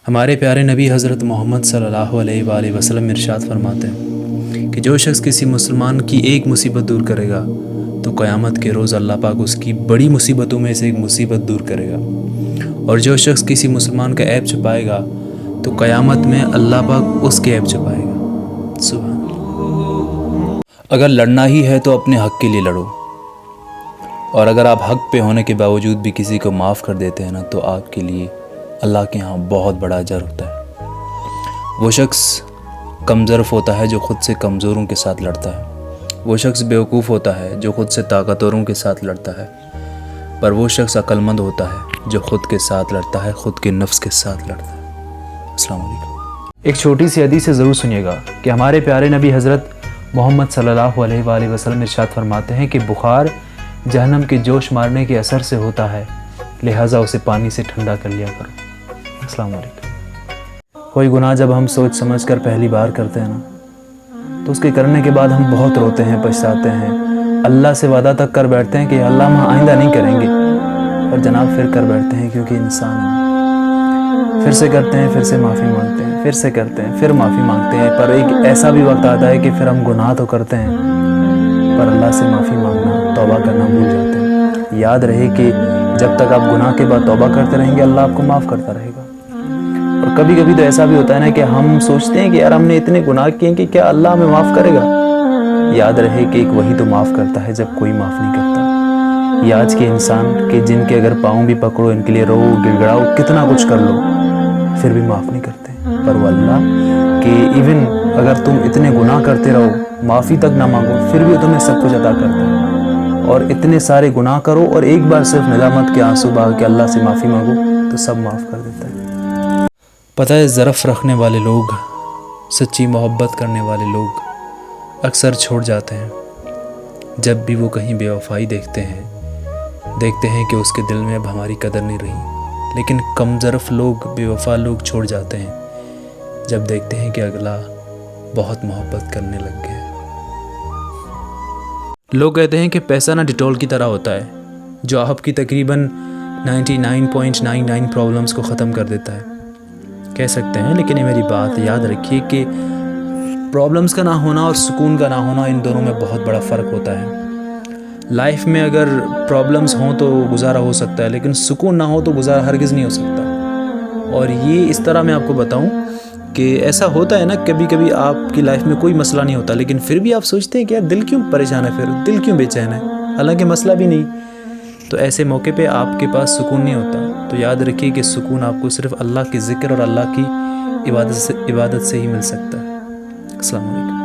ہمارے پیارے نبی حضرت محمد صلی اللہ علیہ وآلہ وسلم ارشاد فرماتے ہیں کہ جو شخص کسی مسلمان کی ایک مصیبت دور کرے گا تو قیامت کے روز اللہ پاک اس کی بڑی مصیبتوں میں سے ایک مصیبت دور کرے گا، اور جو شخص کسی مسلمان کا عیب چھپائے گا تو قیامت میں اللہ پاک اس کے عیب چھپائے گا۔ سبحان اللہ۔ اگر لڑنا ہی ہے تو اپنے حق کے لیے لڑو، اور اگر آپ حق پہ ہونے کے باوجود بھی کسی کو معاف کر دیتے ہیں نا تو آپ کے لیے اللہ کے ہاں بہت بڑا اجر ہوتا ہے۔ وہ شخص کم ظرف ہوتا ہے جو خود سے کمزوروں کے ساتھ لڑتا ہے، وہ شخص بیوقوف ہوتا ہے جو خود سے طاقتوروں کے ساتھ لڑتا ہے، پر وہ شخص عقل مند ہوتا ہے جو خود کے ساتھ لڑتا ہے، خود کے نفس کے ساتھ لڑتا ہے۔ السلام علیکم۔ ایک چھوٹی سی حدیث سے ضرور سنیے گا کہ ہمارے پیارے نبی حضرت محمد صلی اللہ علیہ وآلہ وسلم ارشاد فرماتے ہیں کہ بخار جہنم کے جوش مارنے کے اثر سے ہوتا ہے، لہٰذا اسے پانی سے ٹھنڈا کر لیا کرو۔ السلام علیکم۔ کوئی گناہ جب ہم سوچ سمجھ کر پہلی بار کرتے ہیں نا تو اس کے کرنے کے بعد ہم بہت روتے ہیں، پچھتاتے ہیں، اللہ سے وعدہ تک کر بیٹھتے ہیں کہ اللہ ہم آئندہ نہیں کریں گے، اور جناب پھر کر بیٹھتے ہیں کیونکہ انسان ہیں، پھر سے کرتے ہیں، پھر سے معافی مانگتے ہیں، پھر سے کرتے ہیں، پھر معافی مانگتے ہیں، پر ایک ایسا بھی وقت آتا ہے کہ پھر ہم گناہ تو کرتے ہیں پر اللہ سے معافی مانگنا، توبہ کرنا بھول جاتے ہیں۔ یاد رہے کہ جب تک آپ گناہ کے بعد توبہ کرتے رہیں گے اللہ آپ کو معاف کرتا رہے گا۔ اور کبھی کبھی تو ایسا بھی ہوتا ہے نا کہ ہم سوچتے ہیں کہ یار ہم نے اتنے گناہ کیے ہیں کہ کیا اللہ ہمیں معاف کرے گا؟ یاد رہے کہ ایک وہی تو معاف کرتا ہے جب کوئی معاف نہیں کرتا۔ یہ آج کے انسان کہ جن کے اگر پاؤں بھی پکڑو، ان کے لیے رو گڑ گڑاؤ، کتنا کچھ کر لو، پھر بھی معاف نہیں کرتے، پر وہ اللہ کہ ایون اگر تم اتنے گناہ کرتے رہو، معافی تک نہ مانگو، پھر بھی تمہیں سب کچھ عطا کرتا ہے، اور اتنے سارے گناہ کرو اور ایک بار صرف ندامت کے آنسو بہا کے اللہ سے معافی مانگو تو سب معاف کر دیتا ہے۔ پتہ ہے ظرف رکھنے والے لوگ، سچی محبت کرنے والے لوگ اکثر چھوڑ جاتے ہیں، جب بھی وہ کہیں بے وفائی دیکھتے ہیں کہ اس کے دل میں اب ہماری قدر نہیں رہی، لیکن کم ظرف لوگ، بے وفا لوگ چھوڑ جاتے ہیں جب دیکھتے ہیں کہ اگلا بہت محبت کرنے لگ گیا ہے۔ لوگ کہتے ہیں کہ پیسہ نہ ڈیٹول کی طرح ہوتا ہے جو آپ کی تقریباً 99.99 پرابلمز کو ختم کر دیتا ہے۔ کہہ سکتے ہیں، لیکن یہ میری بات یاد رکھیے کہ پرابلمز کا نہ ہونا اور سکون کا نہ ہونا، ان دونوں میں بہت بڑا فرق ہوتا ہے۔ لائف میں اگر پرابلمز ہوں تو گزارا ہو سکتا ہے، لیکن سکون نہ ہو تو گزارا ہرگز نہیں ہو سکتا۔ اور یہ اس طرح میں آپ کو بتاؤں کہ ایسا ہوتا ہے نا، کبھی کبھی آپ کی لائف میں کوئی مسئلہ نہیں ہوتا لیکن پھر بھی آپ سوچتے ہیں کہ یار دل کیوں پریشان ہے، پھر دل کیوں بے چین ہے، حالانکہ مسئلہ بھی نہیں، تو ایسے موقع پہ آپ کے پاس سکون نہیں ہوتا۔ تو یاد رکھیے کہ سکون آپ کو صرف اللہ کے ذکر اور اللہ کی عبادت سے ہی مل سکتا ہے۔ السلام علیکم۔